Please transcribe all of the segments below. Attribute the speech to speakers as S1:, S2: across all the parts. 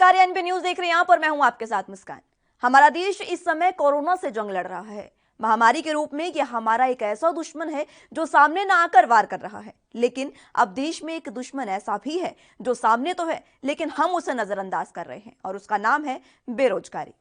S1: नमस्कार, NB news देख रहे हैं आप और मैं हूं आपके साथ मुस्कान। हमारा देश इस समय कोरोना से जंग लड़ रहा है। महामारी के रूप में यह हमारा एक ऐसा दुश्मन है जो सामने ना आकर वार कर रहा है। लेकिन अब देश में एक दुश्मन ऐसा भी है जो सामने तो है लेकिन हम उसे नजरअंदाज कर रहे हैं और उसका नाम है बेरोजगारी।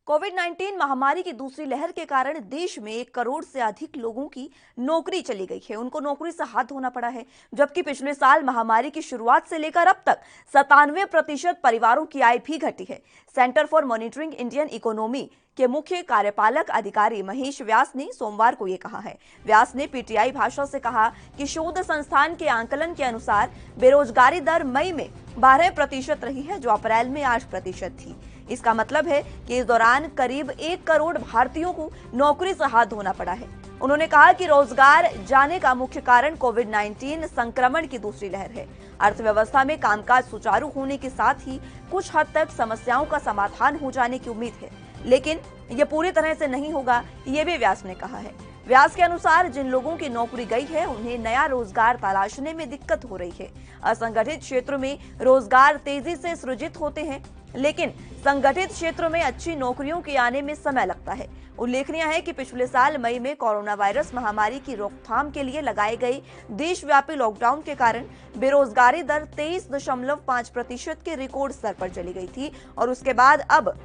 S1: कोविड-19 महामारी की दूसरी लहर के कारण देश में 1 करोड़ से अधिक लोगों की नौकरी चली गई है। उनको नौकरी से हाथ धोना पड़ा है, जबकि पिछले साल महामारी की शुरुआत से लेकर अब तक 97% परिवारों की आय भी घटी है। Centre for monitoring Indian economy के मुख्य कार्यपालक अधिकारी महेश व्यास ने सोमवार को ये कहा है। व्यास ने पीटीआई भाषा से कहा कि शोध संस्थान के आंकलन के अनुसार बेरोजगारी दर मई में 12% रही है, जो अप्रैल में 8% थी। इसका मतलब है कि इस दौरान करीब 1 करोड़ भारतीयों को नौकरी से हाथ धोना पड़ा है। उन्होंने कहा कि रोजगार जाने का मुख्य कारण कोविड-19 संक्रमण की दूसरी लहर है। अर्थव्यवस्था में कामकाज सुचारू होने के साथ ही कुछ हद तक समस्याओं का समाधान हो जाने की उम्मीद है, लेकिन यह पूरी तरह से नहीं होगा, ये भी व्यास ने कहा है। व्यास के अनुसार जिन लोगों की नौकरी गई है उन्हें नया रोजगार तलाशने में दिक्कत हो रही है। असंगठित क्षेत्रों में रोजगार तेजी से सृजित होते हैं, लेकिन संगठित क्षेत्रों में अच्छी नौकरियों के आने में समय लगता है। उल्लेखनीय है कि पिछले साल मई में कोरोना वायरस महामारी की रोकथाम के लिए लगाए गए देशव्यापी लॉकडाउन के कारण बेरोजगारी दर 23.5% के रिकॉर्ड स्तर पर चली गई थी और उसके बाद अब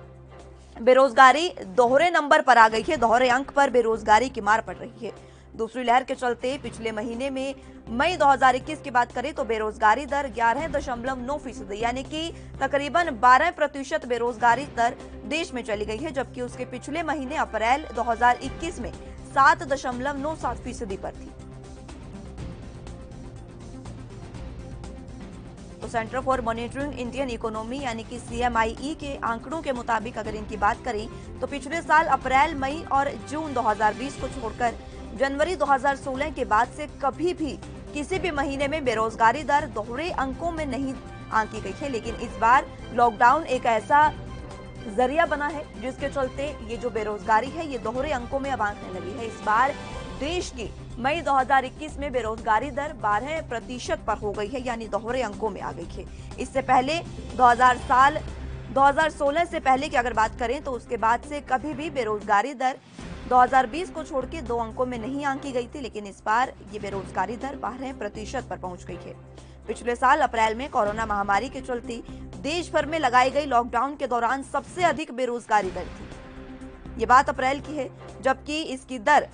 S1: बेरोजगारी दोहरे नंबर पर आ गई है। दोहरे अंक पर बेरोजगारी की मार पड़ रही है। दूसरी लहर के चलते पिछले महीने में मई 2021 की बात करें तो बेरोजगारी दर 11.9% यानी कि तकरीबन 12% बेरोजगारी दर देश में चली गई है, जबकि उसके पिछले महीने अप्रैल 2021 में 7.97% पर थी। तो centre for monitoring Indian economy यानी कि CMIE के आंकड़ों के मुताबिक अगर इनकी बात करें तो पिछले साल अप्रैल, मई और जून 2020 को छोड़कर जनवरी 2016 के बाद से कभी भी किसी भी महीने में बेरोजगारी दर दोहरे अंकों में नहीं आंकी गई है। लेकिन इस बार लॉकडाउन एक ऐसा जरिया बना है जिसके चलते ये जो बेरोजगारी है ये दोहरे अंकों में अब आंकने लगी है। इस बार देश की मई 2021 में बेरोजगारी दर 12% पर हो गई है, यानी दोहरे अंकों में आ गई है। इससे पहले 2016 से पहले की अगर बात करें तो उसके बाद से कभी भी बेरोजगारी दर 2020 को छोड़ के 2 अंकों में नहीं आंकी गई थी, लेकिन इस बार ये बेरोजगारी दर 12% पर पहुंच गई है। पिछले साल अप्रैल में कोरोना महामारी के चलते देश भर में लगाई गई लॉकडाउन के दौरान सबसे अधिक बेरोजगारी दर थी। ये बात अप्रैल की है, जबकि इसकी दर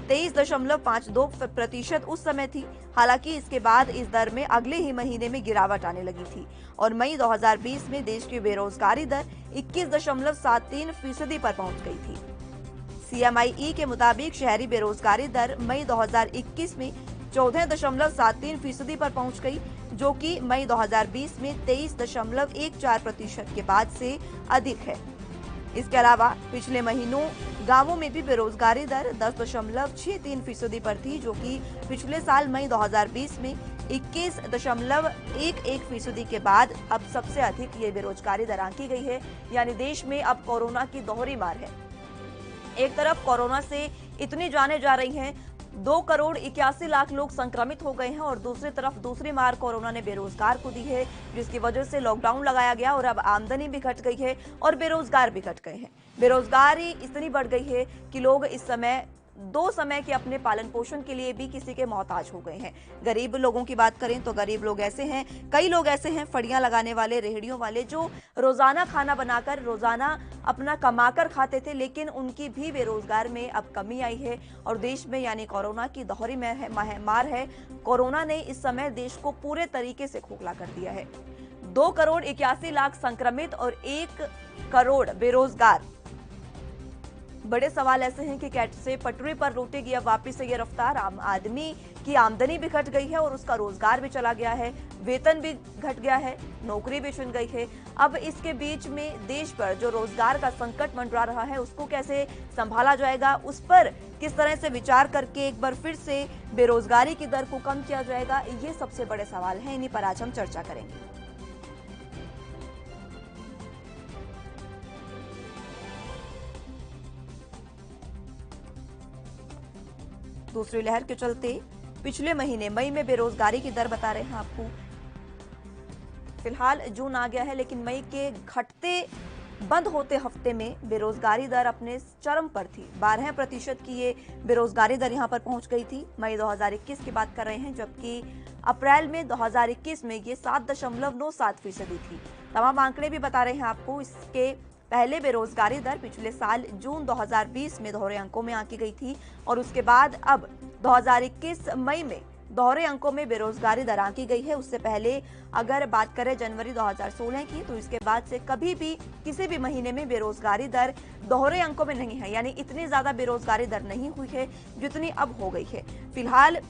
S1: 23.52% उस समय थी। हालांकि इसके बाद इस दर में अगले ही महीने में गिरावट आने लगी थी और मई 2020 में देश की बेरोजगारी दर 21.73% पर पहुंच गई थी। CMIE के मुताबिक शहरी बेरोजगारी दर मई 2021 में 14.73% पर पहुंच गई, जो कि मई 2020 में 23.14% के बाद से अधिक है। इसके अलावा पिछले महीनों गांवों में भी बेरोजगारी दर 10.63% पर थी, जो कि पिछले साल मई 2020 में 21.11% के बाद अब सबसे अधिक ये बेरोजगारी दर आंकी गई है। यानी देश में अब कोरोना की दोहरी मार है। एक तरफ कोरोना से इतनी जानें जा रही हैं, 2 करोड़ 81 लाख लोग संक्रमित हो गए हैं और दूसरी तरफ दूसरी मार कोरोना ने बेरोजगार को दी है, जिसकी वजह से लॉकडाउन लगाया गया और अब आमदनी भी घट गई है और बेरोजगार भी घट गए हैं। बेरोजगारी इतनी बढ़ गई है कि लोग इस समय 2 समय के अपने पालन पोषण के लिए भी किसी के मोहताज हो गए हैं। गरीब लोगों की बात करें तो गरीब लोग ऐसे हैं, कई लोग ऐसे हैं फड़ियां लगाने वाले, रेहड़ियों वाले, जो रोजाना खाना बनाकर रोजाना अपना कमाकर खाते थे, लेकिन उनकी भी बेरोजगार में अब कमी आई है और देश में यानी कोरोना की दोहरी मार है। कोरोना ने इस समय देश को पूरे तरीके से खोखला कर दिया है। 2 करोड़ 81 लाख संक्रमित और 1 करोड़ बेरोजगार बड़े सवाल ऐसे हैं कि कैसे पटरी पर लौटेगी अब वापस से ये रफ्तार। आम आदमी की आमदनी भी घट गई है और उसका रोजगार भी चला गया है, वेतन भी घट गया है, नौकरी भी छिन गई है। अब इसके बीच में देश पर जो रोजगार का संकट मंडरा रहा है उसको कैसे संभाला जाएगा, उस पर किस तरह से विचार करके एक बार फिर से बेरोजगारी की दर को कम किया जाएगा, ये सबसे बड़े सवाल हैं। इन्हीं पर आज हम चर्चा करेंगे। दूसरी लहर के चलते पिछले महीने मई में बेरोजगारी की दर बता रहे हैं आपको। फिलहाल जून आ गया है, लेकिन मई के घटते बंद होते हफ्ते में बेरोजगारी दर अपने चरम पर थी। 12% की ये बेरोजगारी दर यहां पर पहुंच गई थी। मई 2021 की बात कर रहे हैं, जबकि अप्रैल में 2021 में ये 7.97% थी। तमाम आंकड़े भी बता रहे हैं आपको। इसके पहले बेरोजगारी दर पिछले साल जून 2020 में दोहरे अंकों में आंकी गई थी और उसके बाद अब 2021 मई में दोहरे अंकों में बेरोजगारी दर आंकी गई है। उससे पहले अगर बात करें जनवरी 2016 की, तो इसके बाद से कभी भी किसी भी महीने में बेरोजगारी दर दोहरे अंकों में नहीं है, यानी इतनी ज्यादा बेरोजगारी दर नहीं हुई है जितनी अब हो गई है। फिलहाल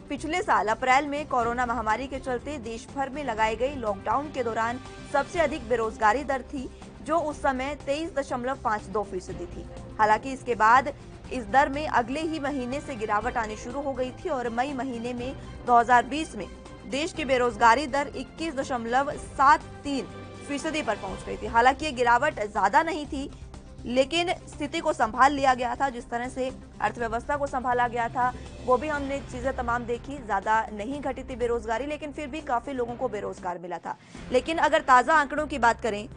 S1: पिछले साल अप्रैल में कोरोना महामारी के चलते देश भर में लगाई गई लॉकडाउन के दौरान सबसे अधिक बेरोजगारी दर थी, जो उस समय 23.52% थी। हालांकि इसके बाद इस दर में अगले ही महीने से गिरावट आनी शुरू हो गई थी और मई महीने में 2020 में देश की बेरोजगारी दर 21.73% पर पहुंच गई थी। हालांकि ये गिरावट ज्यादा नहीं थी, लेकिन स्थिति को संभाल लिया गया था। जिस तरह से अर्थव्यवस्था को संभाला गया था वो भी हमने चीजें तमाम देखी। ज्यादा नहीं घटी थी बेरोजगारी, लेकिन फिर भी काफी लोगों को बेरोजगार मिला था। लेकिन अगर ताजा आंकड़ों की बात करें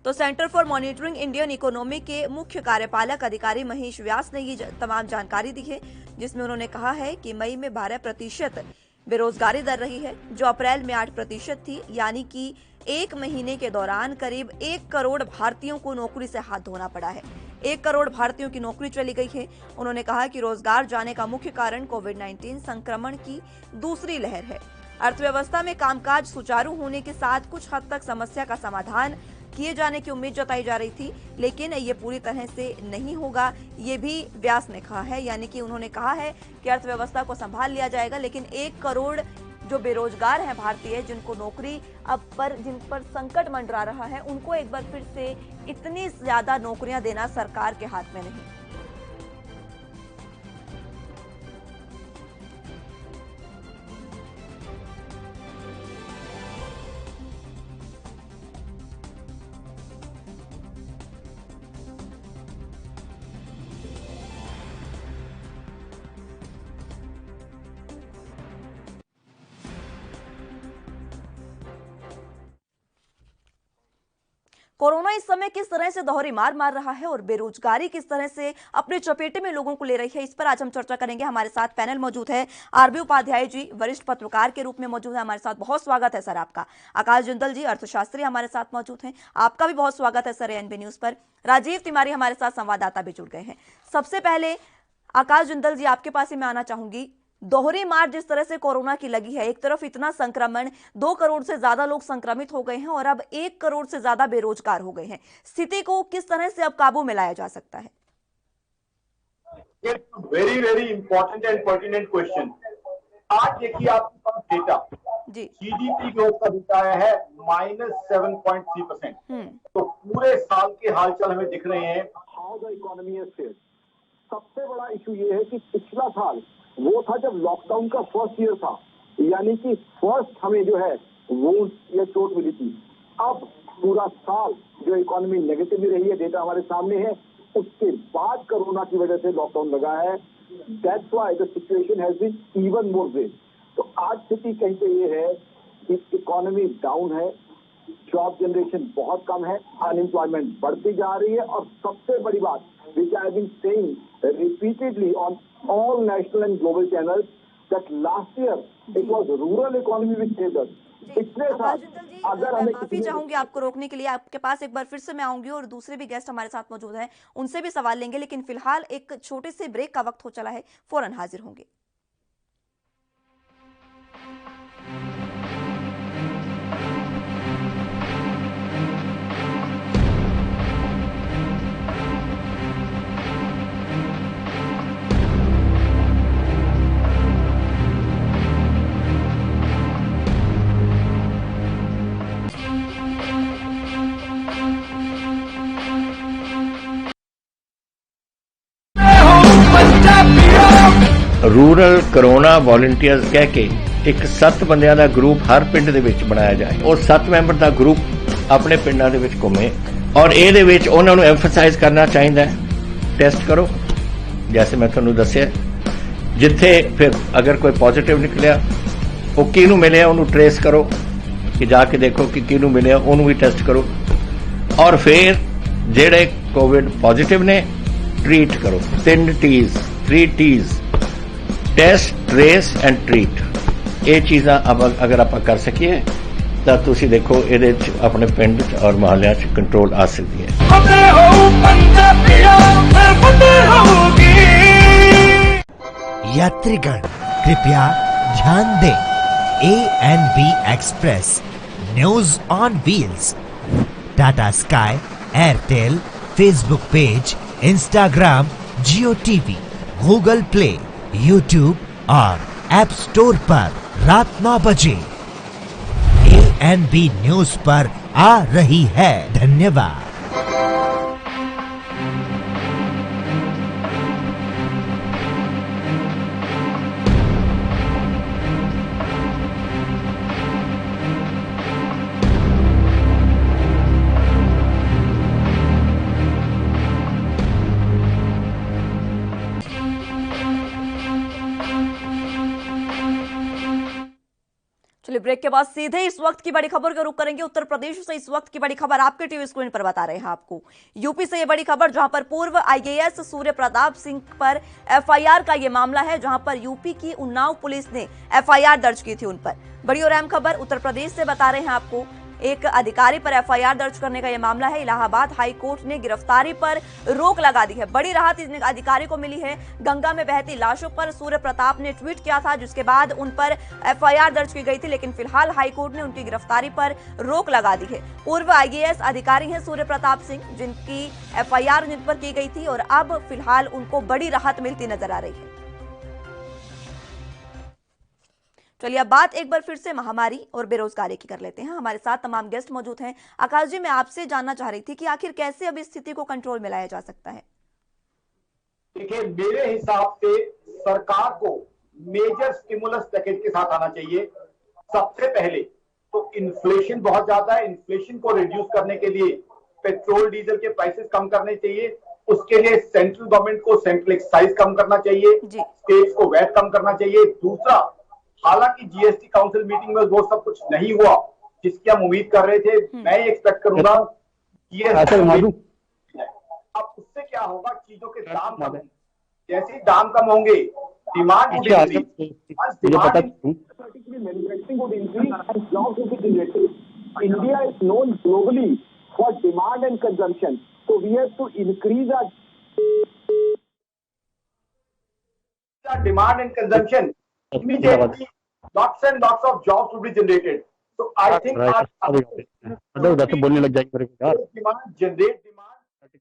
S1: तो centre for monitoring Indian economy के मुख्य कार्यपालक अधिकारी महेश व्यास ने ये तमाम जानकारी दी है, जिसमें उन्होंने कहा है कि मई में 12% बेरोजगारी दर रही है, जो अप्रैल में 8% थी। यानी कि एक महीने के दौरान करीब 1 करोड़ भारतीयों को नौकरी से हाथ धोना पड़ा है। 1 करोड़ भारतीयों की नौकरी चली गई है। उन्होंने कहा कि रोजगार जाने का मुख्य कारण कोविड-19 संक्रमण की दूसरी लहर है। अर्थव्यवस्था में कामकाज सुचारू होने के साथ कुछ हद तक समस्या का समाधान किए जाने की उम्मीद जताई जा रही थी, लेकिन ये पूरी तरह से नहीं होगा, ये भी व्यास ने कहा है। यानी कि उन्होंने कहा है कि अर्थव्यवस्था को संभाल लिया जाएगा, लेकिन 1 करोड़ जो बेरोजगार हैं भारतीय, जिनको नौकरी जिन पर संकट मंडरा रहा है, उनको एक बार फिर से इतनी ज्यादा नौकरियां देना सरकार के हाथ में नहीं। कोरोना इस समय किस तरह से दोहरी मार मार रहा है और बेरोजगारी किस तरह से अपने चपेटे में लोगों को ले रही है, इस पर आज हम चर्चा करेंगे। हमारे साथ पैनल मौजूद है। आरबी उपाध्याय जी वरिष्ठ पत्रकार के रूप में मौजूद है हमारे साथ, बहुत स्वागत है सर आपका। आकाश जिंदल जी अर्थशास्त्री हमारे साथ मौजूद हैं, आपका भी बहुत स्वागत है सर एएनबी न्यूज पर। राजीव तिवारी हमारे साथ संवाददाता भी जुड़ गए हैं। सबसे पहले आकाश जिंदल जी, आपके पास ही मैं आना चाहूंगी। दोहरी मार जिस तरह से कोरोना की लगी है, एक तरफ इतना संक्रमण, 2 करोड़ से ज्यादा लोग संक्रमित हो गए हैं और अब 1 करोड़ से ज्यादा बेरोजगार हो गए हैं। स्थिति को किस तरह से अब काबू में लाया जा सकता है?
S2: Very very important and pertinent question. आज देखिए आपके पास डेटा
S1: जी,
S2: जीडीपी ग्रोथ का डेटा आया है -7.3%। तो पूरे साल के हालचाल हमें दिख रहे हैं। How the economy is fared. सबसे बड़ा इशू ये है कि पिछला साल वो था जब लॉकडाउन का फर्स्ट ईयर था, यानी कि फर्स्ट हमें जो है वो ये चोट मिली थी। अब पूरा साल जो इकोनॉमी नेगेटिव ही रही है, डेटा हमारे सामने है। उसके बाद कोरोना की वजह से लॉकडाउन लगा है। That's why the situation has been even more grave. तो आज स्थिति कहीं पे ये है कि इकोनॉमी डाउन है, जॉब जनरेशन बहुत कम है, अनएम्प्लॉयमेंट बढ़ती जा रही है और सबसे बड़ी बात which I have been saying repeatedly on all national and global channels that last year it was rural economy which saved us. पिछले साल अगर हमें
S1: माफी चाहूंगी आपको रोकने के लिए, आपके पास एक बार फिर से मैं आऊंगी और दूसरे भी गेस्ट हमारे साथ मौजूद हैं, उनसे भी सवाल लेंगे, लेकिन फिलहाल एक छोटे से ब्रेक का वक्त हो चला है, फौरन हाजिर होंगे।
S3: रूरल कोरोना वॉलंटियर्स कह के एक 7 ਬੰਦਿਆਂ ਦਾ ਗਰੁੱਪ ਹਰ ਪਿੰਡ ਦੇ ਵਿੱਚ ਬਣਾਇਆ ਜਾਏ। ਉਹ 7 ਮੈਂਬਰ ਦਾ ਗਰੁੱਪ ਆਪਣੇ ਪਿੰਡਾਂ ਦੇ ਵਿੱਚ ਘੁੰਮੇ ਔਰ ਇਹਦੇ ਵਿੱਚ ਉਹਨਾਂ ਨੂੰ ਐਮਫਸਾਈਜ਼ ਕਰਨਾ ਚਾਹੀਦਾ ਹੈ ਟੈਸਟ ਕਰੋ, ਜੈਸੇ ਮੈਂ ਤੁਹਾਨੂੰ ਦੱਸਿਆ। ਜਿੱਥੇ ਫਿਰ ਅਗਰ ਕੋਈ ਪੋਜ਼ਿਟਿਵ ਨਿਕਲਿਆ ਉਹ ਕਿਹਨੂੰ ਮਿਲਿਆ ਉਹਨੂੰ ਟ੍ਰੇਸ ਕਰੋ ਕਿ ਜਾ ਕੇ ਦੇਖੋ ਕਿ ਕਿਹਨੂੰ ਮਿਲਿਆ, ਉਹਨੂੰ ਵੀ ਟੈਸਟ ਕਰੋ ਔਰ ਫਿਰ ਜਿਹੜੇ ਕੋਵਿਡ ਪੋਜ਼ਿਟਿਵ ਨੇ ट्रीट करो। 3 T's, 3 T's, test, trace and treat. ये चीज़ां अब अगर आप कर सकिए तो तुसी देखो ये अपने पिंड और मोहल्ले कंट्रोल आ सकती है।
S4: यात्रीगण कृपया ध्यान दें, A&B express news on wheels, Tata sky, Airtel, Facebook page, Instagram, Jio TV, Google play, YouTube और ऐप स्टोर पर रात 9 बजे A&B न्यूज पर आ रही है। धन्यवाद।
S1: चलिए ब्रेक के बाद सीधे इस वक्त की बड़ी खबर का रुख करेंगे उत्तर प्रदेश से। इस वक्त की बड़ी खबर आपके टीवी स्क्रीन पर बता रहे हैं आपको। यूपी से ये बड़ी खबर, जहां पर पूर्व आईएएस सूर्य प्रताप सिंह पर एफआईआर का ये मामला है, जहां पर यूपी की उन्नाव पुलिस ने एफआईआर दर्ज की थी उन पर। बड़ी और अहम खबर उत्तर प्रदेश से बता रहे हैं आपको। एक अधिकारी पर एफआईआर दर्ज करने का यह मामला है। इलाहाबाद हाई कोर्ट ने गिरफ्तारी पर रोक लगा दी है। बड़ी राहत इस अधिकारी को मिली है। गंगा में बहती लाशों पर सूर्य प्रताप ने ट्वीट किया था, जिसके बाद उन पर एफआईआर दर्ज की गई थी, लेकिन फिलहाल हाईकोर्ट ने उनकी गिरफ्तारी पर रोक लगा दी है। पूर्व आईएएस अधिकारी हैं सूर्य प्रताप सिंह, जिनकी एफआईआर जिन पर की गई थी और अब फिलहाल उनको बड़ी राहत मिलती नजर आ रही है। चलिए अब बात एक बार फिर से महामारी और बेरोजगारी की कर लेते हैं। हमारे साथ तमाम गेस्ट मौजूद हैं। आकाश जी, मैं आपसे जानना चाह रही थी कि आखिर कैसे अब इस स्थिति को कंट्रोल में लाया जा सकता है?
S2: देखिए, मेरे हिसाब से सरकार को मेजर स्टिमुलस पैकेज के साथ आना चाहिए। सबसे पहले तो इन्फ्लेशन बहुत ज्यादा है, इन्फ्लेशन को रिड्यूस करने के लिए पेट्रोल डीजल के प्राइसेस कम करने चाहिए। उसके लिए सेंट्रल गवर्नमेंट को सेंट्रल एक्साइज कम करना चाहिए, स्टेट्स को वैट कम करना चाहिए। दूसरा, हालांकि जीएसटी काउंसिल मीटिंग में वो सब कुछ नहीं हुआ जिसकी हम उम्मीद कर रहे थे, मैं एक्सपेक्ट करूंगा अब उससे क्या होगा, चीजों के दाम कम, जैसे दाम कम होंगे demand India is known globally for demand and consumption, so we have to increase our demand and consumption. Immediately lots and lots of jobs will be generated. So I think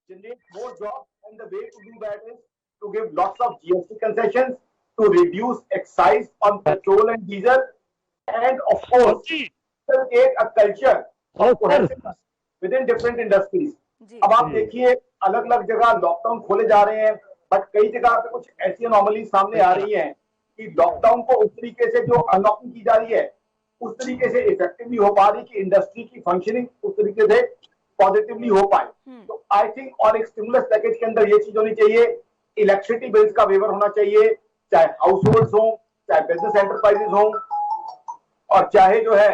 S2: generate more jobs, and the way to do that is to give lots of GST concessions, to reduce excise on petrol and diesel, and of course create a culture of cohesiveness within different industries. अब आप देखिए अलग अलग जगह lockdown खोले जा रहे हैं, बट कई जगह पे कुछ ऐसी अनोमली सामने आ रही है कि लॉकडाउन को उस तरीके से जो अनलॉकिंग की जा रही है उस तरीके से इफेक्टिवली हो पा रही कि इंडस्ट्री की फंक्शनिंग उस तरीके से पॉजिटिवली हो पाए। तो आई थिंक और एक स्टिमुलस पैकेज के अंदर ये चीज होनी चाहिए, इलेक्ट्रिसिटी बिल्स का वेवर होना चाहिए, चाहे हाउस होल्ड हो, चाहे बिजनेस एंटरप्राइजेज हो, और चाहे जो है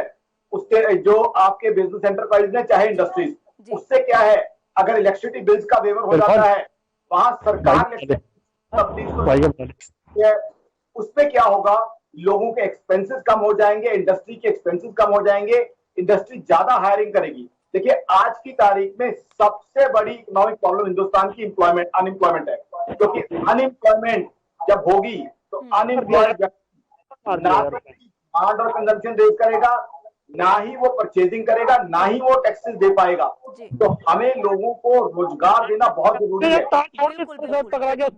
S2: उसके जो आपके बिजनेस एंटरप्राइज है चाहे इंडस्ट्रीज। उससे क्या है, अगर इलेक्ट्रिसिटी बिल्स का वेवर हो जाता है वहां सरकार ने उसपे क्या होगा, लोगों के एक्सपेंसेस कम हो जाएंगे, इंडस्ट्री के एक्सपेंसेस कम हो जाएंगे, इंडस्ट्री ज्यादा हायरिंग करेगी। देखिए आज की तारीख में सबसे बड़ी इकोनॉमिक प्रॉब्लम हिंदुस्तान की अनएम्प्लॉयमेंट है, क्योंकि अनएम्प्लॉयमेंट जब होगी तो अनएम्प्लॉयड ना डिमांड और कंजम्पशन रेज करेगा, ना ही वो परचेजिंग करेगा, ना ही वो टैक्सेस दे पाएगा। तो हमें लोगों को रोजगार देना बहुत जरूरी है।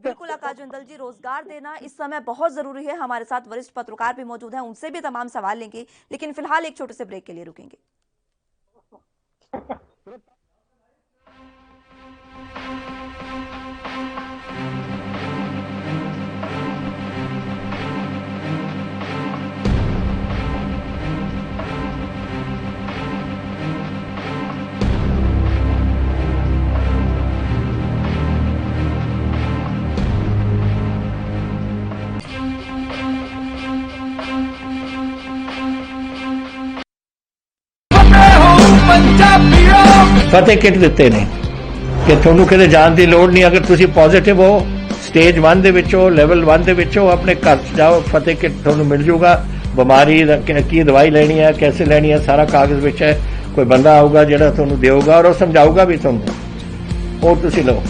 S1: बिल्कुल आकाश जिंदल जी, रोजगार देना इस समय बहुत जरूरी है। हमारे साथ वरिष्ठ पत्रकार भी मौजूद हैं, उनसे भी तमाम सवाल लेंगे, लेकिन फिलहाल एक छोटे से ब्रेक के लिए रुकेंगे।
S3: ਫਤਿਹ ਕਿਟ ਦਿੱਤੇ ਨੇ ਕਿ ਤੁਹਾਨੂੰ ਕਿਤੇ ਜਾਣ ਦੀ ਲੋੜ ਨਹੀਂ। ਅਗਰ ਤੁਸੀਂ ਪੋਜ਼ਿਟਿਵ ਹੋ, ਸਟੇਜ 1 ਦੇ ਵਿੱਚ ਹੋ, ਲੈਵਲ 1 ਦੇ ਵਿੱਚ ਹੋ, ਆਪਣੇ ਘਰ 'ਚ ਜਾਓ, ਫਤਿਹ ਕਿਟ ਤੁਹਾਨੂੰ ਮਿਲ ਜੂਗਾ। ਬਿਮਾਰੀ ਦਾ ਕੀ ਦਵਾਈ ਲੈਣੀ ਹੈ, कैसे ਲੈਣੀ ਹੈ, ਸਾਰਾ ਕਾਗਜ਼ ਵਿੱਚ ਹੈ। ਕੋਈ ਬੰਦਾ ਆਊਗਾ ਜਿਹੜਾ ਤੁਹਾਨੂੰ ਦੇਊਗਾ ਔਰ ਉਹ ਸਮਝਾਊਗਾ ਵੀ ਤੁਹਾਨੂੰ, ਉਹ ਤੁਸੀਂ ਲਓ।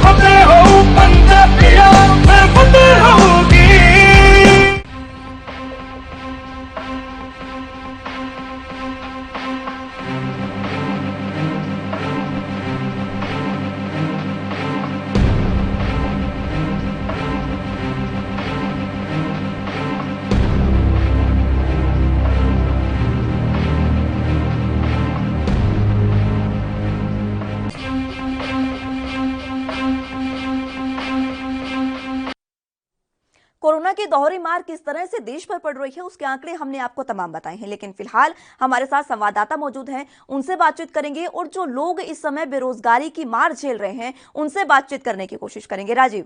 S3: ਫਤਿਹ ਹੋ ਪੰਜਾਬੀਆਂ, ਫਤਿਹ ਹੋਊਗੀ।
S1: कोरोना की दोहरी मार किस तरह से देश पर पड़ रही है उसके आंकड़े हमने आपको तमाम बताए हैं, लेकिन फिलहाल हमारे साथ संवाददाता मौजूद हैं, उनसे बातचीत करेंगे और जो लोग इस समय बेरोजगारी की मार झेल रहे हैं उनसे बातचीत करने की कोशिश करेंगे। राजीव,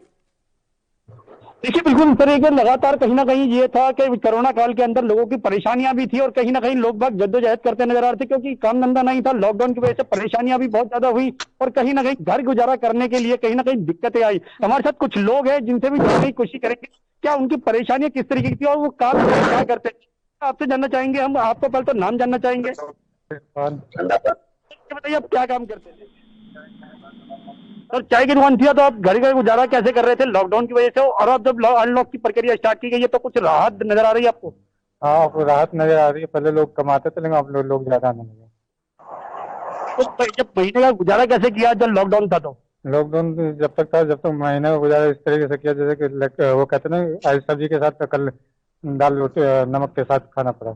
S5: देखिए बिल्कुल इस तरीके लगातार कहीं ना कहीं ये था कि कोरोना काल के अंदर लोगों की परेशानियां भी थी और कहीं ना कहीं लोग बाग जद्दोजहद करते नजर आ रहे थे, क्योंकि काम धंधा नहीं था। लॉकडाउन की वजह से परेशानियां भी बहुत ज्यादा हुई और कहीं ना कहीं घर गुजारा करने के लिए कहीं ना कहीं दिक्कतें आई। हमारे साथ कुछ लोग हैं जिनसे भी जानने की कोशिश करेंगे क्या उनकी परेशानियां किस तरीके की थी और वो काम क्या करते थे। आपसे जानना चाहेंगे हम, आपको पहले तो नाम जानना चाहेंगे, बताइए आप क्या काम करते थे। सर चाय की दुकान थी तो आप घर का गुजारा कैसे कर रहे थे लॉकडाउन की वजह से, और अब जब अनलॉक की प्रक्रिया स्टार्ट की गई है तो कुछ राहत नजर आ रही है आपको?
S6: हाँ राहत नजर आ रही है। पहले लोग कमाते थे लेकिन अब लोग ज्यादा नहीं है।
S5: तो जब महीने का गुजारा कैसे किया जब लॉकडाउन था? तो
S6: लॉकडाउन जब तक था, जब तक महीने का गुजारा इस तरीके से किया जैसे कि वो कहते ना आज सब्जी के साथ कल दाल नमक के साथ खाना पड़ा।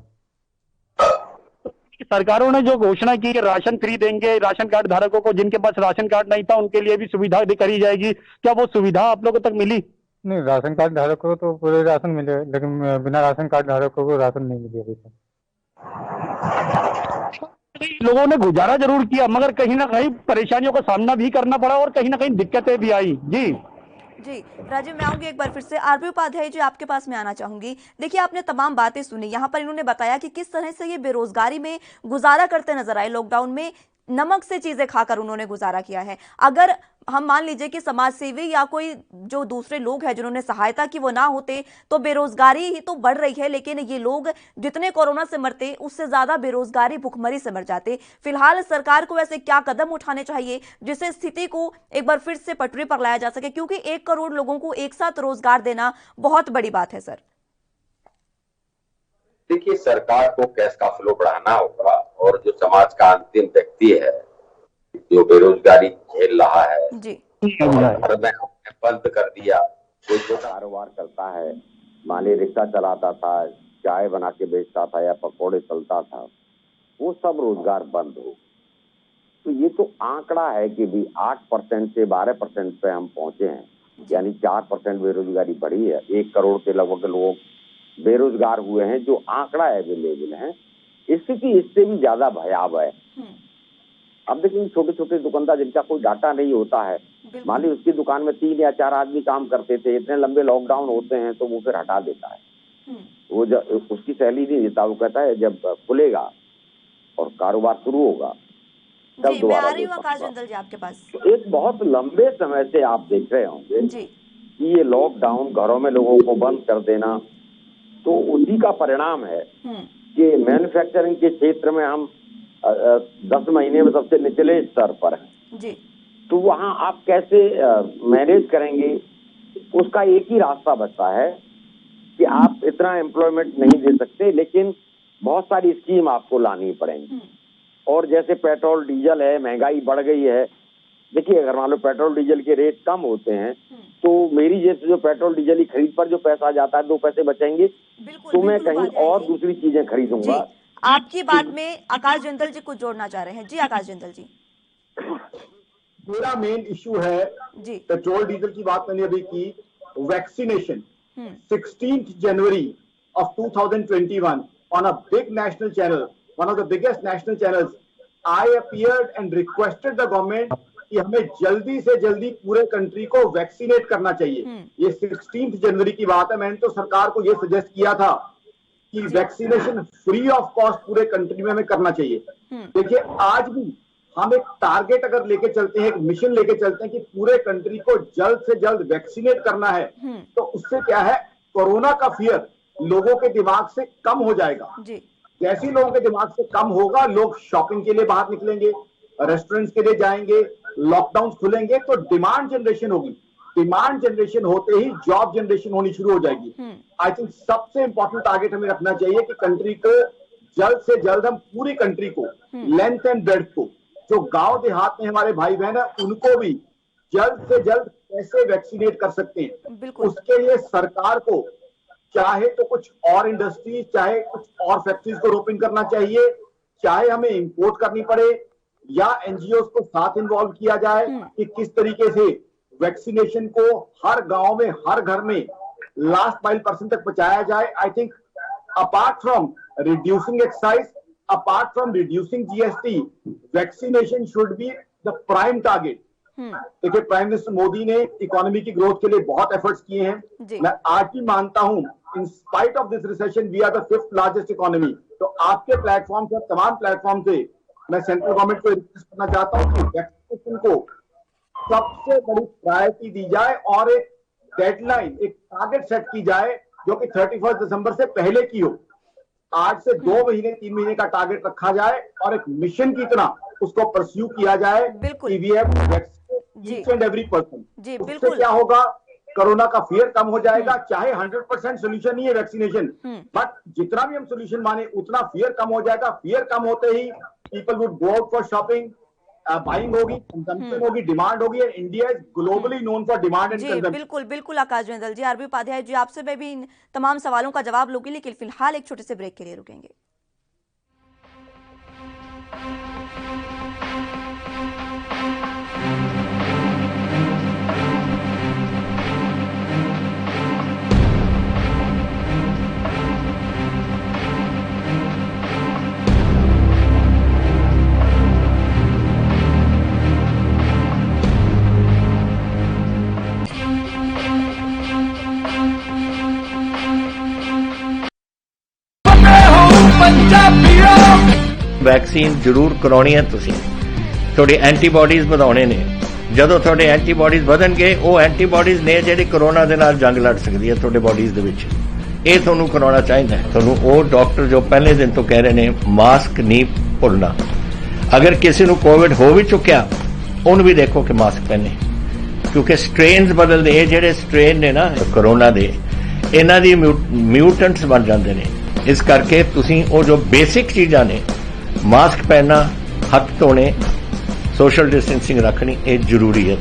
S5: सरकारों ने जो घोषणा की कि राशन फ्री देंगे, राशन कार्ड धारकों को जिनके पास राशन कार्ड नहीं था उनके लिए भी सुविधा करी जाएगी, क्या वो सुविधा आप लोगों तक मिली?
S6: नहीं, राशन कार्ड धारकों को तो पूरे राशन मिले लेकिन बिना राशन कार्ड धारकों को राशन नहीं मिली अभी तक।
S5: लोगों ने गुजारा जरूर किया मगर कहीं ना कहीं परेशानियों का सामना भी करना पड़ा और कहीं ना कहीं दिक्कतें भी आई।
S1: जी राजीव, मैं आऊंगी एक बार फिर से। आरपी उपाध्याय जी, आपके पास मैं आना चाहूंगी। देखिए आपने तमाम बातें सुनी, यहाँ पर इन्होंने बताया कि किस तरह से ये बेरोजगारी में गुजारा करते नजर आए। लॉकडाउन में नमक से चीजें खाकर उन्होंने गुजारा किया है। अगर हम मान लीजिए कि समाज सेवी या कोई जो दूसरे लोग हैं जिन्होंने सहायता की वो ना होते तो बेरोजगारी ही तो बढ़ रही है, लेकिन ये लोग जितने कोरोना से मरते उससे ज्यादा बेरोजगारी भुखमरी से मर जाते। फिलहाल सरकार को ऐसे क्या कदम उठाने चाहिए जिससे स्थिति को एक बार फिर से पटरी पर लाया जा सके, क्योंकि 1 करोड़ लोगों को एक साथ रोजगार देना बहुत बड़ी बात है। सर
S7: देखिए, सरकार को कैश का फ्लो बढ़ाना होगा और जो समाज का अंतिम व्यक्ति है जो बेरोजगारी झेल रहा है
S1: जी,
S7: बंद कर दिया।
S2: कोई छोटा कारोबार करता है, मान ली रिक्शा चलाता था, चाय बना के बेचता था या पकौड़े चलता था, वो सब रोजगार बंद हो। तो ये तो आंकड़ा है कि भी 8% से 12% पे हम पहुंचे हैं, यानी 4% बेरोजगारी बढ़ी है। 1 करोड़ के लगभग लोग बेरोजगार हुए हैं, जो आंकड़ा अवेलेबल है। स्थिति इससे भी ज्यादा भयावह है। अब देखिए छोटे छोटे दुकानदार जिनका कोई डाटा नहीं होता है, मान ली उसकी दुकान में 3 या 4 आदमी काम करते थे, इतने लंबे लॉकडाउन होते हैं तो वो फिर हटा देता है। वो जब उसकी सैलरी नहीं देता, वो कहता है जब खुलेगा और कारोबार शुरू होगा तब दोबारा।
S1: आकाश जिंदल जी आपके पास
S2: तो एक बहुत लंबे समय से आप देख रहे होंगे कि ये लॉकडाउन घरों में लोगों को बंद कर देना, तो उसी का परिणाम है कि मैन्युफैक्चरिंग के क्षेत्र में हम 10 महीने में सबसे निचले स्तर पर है जी। तो वहां आप कैसे मैनेज करेंगे, उसका एक ही रास्ता बचता है कि आप इतना एम्प्लॉयमेंट नहीं दे सकते, लेकिन बहुत सारी स्कीम आपको लानी पड़ेंगी। और जैसे पेट्रोल डीजल है, महंगाई बढ़ गई है। देखिए अगर मान लो पेट्रोल डीजल के रेट कम होते हैं तो मेरी जैसे जो पेट्रोल डीजल की खरीद पर जो पैसा जाता है 2 पैसे बचेंगे, तो मैं कहीं और दूसरी चीजें खरीदूंगा।
S1: आपकी बात में आकाश जिंदल जी कुछ जोड़ना चाह रहे हैं। जी आकाश जिंदल जी।
S8: मेरा मेन इशू है जी, पेट्रोल डीजल की बात मैंने अभी की, vaccination 16th January of 2021 on a big national channel, one of the biggest national channels, I appeared and requested the government कि हमें जल्दी से जल्दी पूरे कंट्री को वैक्सीनेट करना चाहिए। ये 16th January की बात है। मैंने तो सरकार को ये सजेस्ट किया था कि वैक्सीनेशन फ्री ऑफ कॉस्ट पूरे कंट्री में हमें करना चाहिए। देखिए आज भी हम एक टारगेट अगर लेके चलते हैं, एक मिशन लेके चलते हैं कि पूरे कंट्री को जल्द से जल्द वैक्सीनेट करना है, तो उससे क्या है, कोरोना का फियर लोगों के दिमाग से कम हो जाएगा। जैसे ही लोगों के दिमाग से कम होगा, लोग शॉपिंग के लिए बाहर निकलेंगे, रेस्टोरेंट्स के लिए जाएंगे, लॉकडाउन खुलेंगे, तो डिमांड जनरेशन होगी। डिमांड जनरेशन होते ही जॉब जनरेशन होनी शुरू हो जाएगी। आई थिंक सबसे इंपॉर्टेंट टारगेट हमें रखना चाहिए कि कंट्री को जल्द से जल्द, हम पूरी कंट्री को लेंथ एंड ब्रेड्थ को, जो गांव देहात में हमारे भाई बहन है उनको भी जल्द से जल्द कैसे वैक्सीनेट कर सकते हैं, उसके लिए सरकार को चाहे तो कुछ और इंडस्ट्रीज, चाहे कुछ और फैक्ट्रीज को ओपन करना चाहिए, चाहे हमें इंपोर्ट करनी पड़े, या एनजीओ को साथ इन्वॉल्व किया जाए कि किस तरीके से वैक्सीनेशन को हर गांव में, हर घर में लास्ट माइल पर्सन तक पहुंचाया जाए। I think apart from reducing excise, apart from reducing GST, vaccination should be the prime target. देखिए प्राइम मिनिस्टर मोदी ने इकोनॉमी की ग्रोथ के लिए बहुत एफर्ट्स किए हैं। मैं आज भी मानता हूं, in spite of this recession we are the 5th largest economy. तो आपके प्लेटफॉर्म से, तमाम प्लेटफॉर्म से मैं सेंट्रल गवर्नमेंट को रिक्वेस्ट करना चाहता हूं कि वैक्सीनेशन को सबसे बड़ी प्रायोरिटी दी जाए और एक डेडलाइन, एक टारगेट सेट की जाए जो कि 31 दिसंबर से पहले की हो। आज से 2 महीने 3 महीने का टारगेट रखा जाए और एक मिशन की तरह उसको परस्यू किया जाए कि we have vaccinate each and every person. उससे क्या होगा, कोरोना का फियर कम हो जाएगा। चाहे 100% सोल्यूशन नहीं है वैक्सीनेशन, बट जितना भी हम सोल्यूशन माने उतना फियर कम हो जाएगा। फियर कम होते ही people would go out for shopping, buying होगी, कंजम्पशन होगी, डिमांड होगी। India is globally known for demand and consumption.
S1: बिल्कुल बिल्कुल आकाश जिंदल जी, आरबी उपाध्याय जी, आपसे मैं भी इन तमाम सवालों का जवाब लूंगी, लेकिन फिलहाल एक छोटे से ब्रेक के लिए रुकेंगे।
S3: ਵੈਕਸੀਨ ਜ਼ਰੂਰ ਕਰਾਉਣੀ ਹੈ ਤੁਸੀਂ, ਤੁਹਾਡੇ ਐਂਟੀਬਾਡੀਜ਼ ਵਧਾਉਣੇ ਨੇ। ਜਦੋਂ ਤੁਹਾਡੇ ਐਂਟੀਬਾਡੀਜ਼ ਵਧਣਗੇ, ਉਹ ਐਂਟੀਬਾਡੀਜ਼ ਨੇ ਜਿਹੜੀ ਕਰੋਨਾ ਦੇ ਨਾਲ ਜੰਗ ਲੜ ਸਕਦੀ ਹੈ ਤੁਹਾਡੇ ਬਾਡੀਜ਼ ਦੇ ਵਿੱਚ। ਇਹ ਤੁਹਾਨੂੰ ਕਰਾਉਣਾ ਚਾਹੀਦਾ ਹੈ। ਤੁਹਾਨੂੰ ਉਹ ਡਾਕਟਰ ਜੋ ਪਹਿਲੇ ਦਿਨ ਤੋਂ ਕਹਿ ਰਹੇ ਨੇ ਮਾਸਕ ਨਹੀਂ ਭੁੱਲਣਾ। ਅਗਰ ਕਿਸੇ ਨੂੰ ਕੋਵਿਡ ਹੋ ਵੀ ਚੁੱਕਿਆ, ਉਹਨੂੰ ਵੀ ਦੇਖੋ ਕਿ ਮਾਸਕ ਪਹਿਨੇ, ਕਿਉਂਕਿ ਸਟ੍ਰੇਨਸ ਬਦਲਦੇ। ਇਹ ਜਿਹੜੇ ਸਟ੍ਰੇਨ ਨੇ ਨਾ ਕਰੋਨਾ ਦੇ, ਇਹਨਾਂ ਦੀ ਮਿਊਟੈਂਟਸ ਬਣ ਜਾਂਦੇ ਨੇ। ਇਸ ਕਰਕੇ ਤੁਸੀਂ ਉਹ ਜੋ ਬੇਸਿਕ ਚੀਜ਼ਾਂ ਨੇ, मास्क पहनना, हथ धोने, सोशल डिस्टेंसिंग रखनी, ये जरूरी है।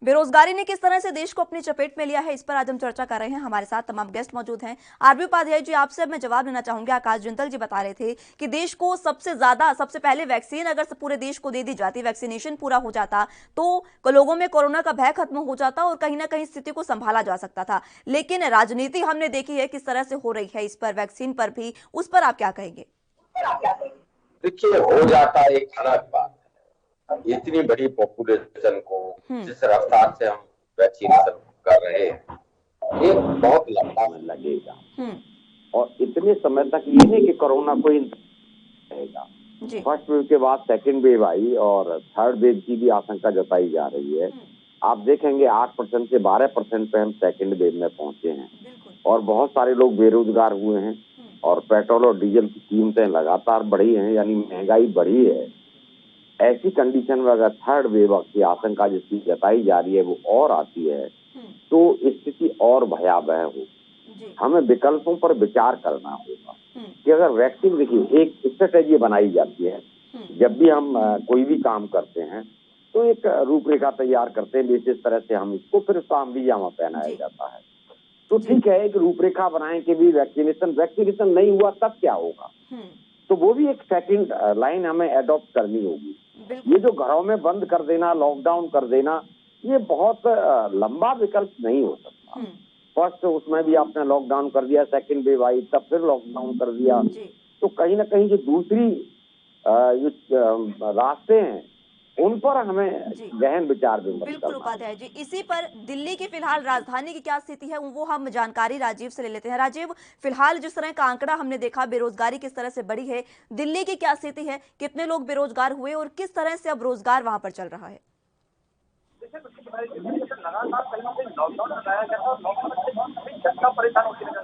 S1: बेरोजगारी ने किस तरह से देश को अपनी चपेट में लिया है, इस पर आज हम चर्चा कर रहे हैं। हमारे साथ तमाम गेस्ट मौजूद हैं। आरबी उपाध्याय जी, आपसे अब मैं जवाब लेना चाहूंगी। आकाश जिंदल जी बता रहे थे कि देश को सबसे पहले वैक्सीन अगर पूरे देश को दे दी जाती, वैक्सीनेशन पूरा हो जाता, तो लोगों में कोरोना का भय खत्म हो जाता और कहीं ना कहीं स्थिति को संभाला जा सकता था। लेकिन राजनीति हमने देखी है किस तरह से हो रही है इस पर, वैक्सीन पर भी, उस पर आप क्या कहेंगे?
S7: देखिए, हो जाता एक अलग बात। इतनी बड़ी पॉपुलेशन को जिस रफ्तार से हम वैक्सीनेशन कर रहे हैं, ये बहुत लंबा लगेगा और इतने समय तक ये नहीं कि कोरोना कोई रहेगा। फर्स्ट वेव के बाद सेकंड वेव आई और थर्ड वेव की भी आशंका जताई जा रही है। आप देखेंगे 8% से 12% पे हम सेकंड वेव में पहुंचे हैं और बहुत सारे लोग बेरोजगार हुए हैं और पेट्रोल और डीजल की कीमतें लगातार बढ़ी हैं, यानी महंगाई बढ़ी है। ऐसी कंडीशन में अगर थर्ड वेव की आशंका जिसकी जताई जा रही है वो और आती है तो स्थिति और भयावह होगी। हमें विकल्पों पर विचार करना होगा कि अगर वैक्सीन, देखिए एक स्ट्रेटेजी बनाई जाती है जब भी हम कोई भी काम करते हैं, तो एक रूपरेखा तैयार करते हैं, जिस तरह से हम इसको फिर उसका अमलीजामा पहनाया जाता है। तो
S9: तो ठीक है, एक रूपरेखा बनाएं कि भी वैक्सीनेशन नहीं हुआ तब क्या होगा, तो वो भी एक सेकंड लाइन हमें एडॉप्ट करनी होगी। ये जो घरों में बंद कर देना, लॉकडाउन कर देना, ये बहुत लंबा विकल्प नहीं हो सकता। फर्स्ट उसमें भी आपने लॉकडाउन कर दिया, सेकंड वेव आई तब फिर लॉकडाउन कर दिया, तो कहीं ना कहीं जो दूसरी जो रास्ते हैं उन पर हमें गहन विचार विमर्श करना।
S1: बिल्कुल उपाध्याय जी, इसी पर दिल्ली की फिलहाल राजधानी की क्या स्थिति है वो हम जानकारी राजीव से ले लेते हैं। राजीव, फिलहाल जिस तरह का आंकड़ा हमने देखा, बेरोजगारी किस तरह से बढ़ी है, दिल्ली की क्या स्थिति है, कितने लोग बेरोजगार हुए और किस तरह से अब रोजगार वहां पर चल रहा है?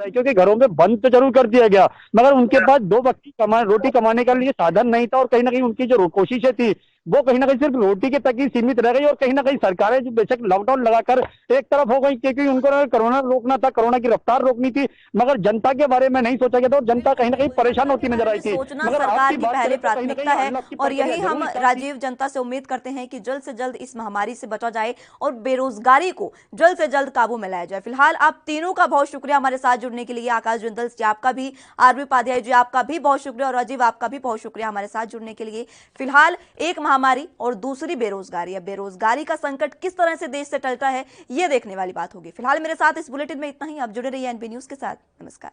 S5: क्योंकि घरों में बंद तो जरूर कर दिया गया, मगर उनके पास दो वक्त रोटी कमाने के लिए साधन नहीं था, और कहीं ना कहीं उनकी जो कोशिशें थी वो कहीं ना कहीं सिर्फ रोटी के तक ही सीमित रह गई। और कहीं ना कहीं सरकारें जो बेशक लॉकडाउन लगाकर एक तरफ हो गई, क्योंकि उनको कोरोना रोकना था, कोरोना की रफ्तार रोकनी थी, मगर जनता के बारे में नहीं सोचा गया था और जनता कहीं ना कहीं परेशान होती नजर आई थी।
S1: सोचना सरकार की पहली प्राथमिकता है और यही हम राजीव जनता से उम्मीद करते हैं कि जल्द से जल्द इस महामारी से बचा जाए और बेरोजगारी को जल्द से जल्द काबू में लाया जाए। फिलहाल आप तीनों का बहुत शुक्रिया हमारे साथ जुड़ने के लिए। आकाश जिंदल जी आपका भी, आरवी उपाध्याय जी आपका भी बहुत शुक्रिया और राजीव आपका भी बहुत शुक्रिया हमारे साथ जुड़ने के लिए। फिलहाल एक महामारी और दूसरी बेरोजगारी, अब बेरोजगारी का संकट किस तरह से देश से टलता है ये देखने वाली बात होगी। फिलहाल मेरे साथ इस बुलेटिन में इतना ही। आप जुड़े रहिए एनबी न्यूज के साथ। नमस्कार।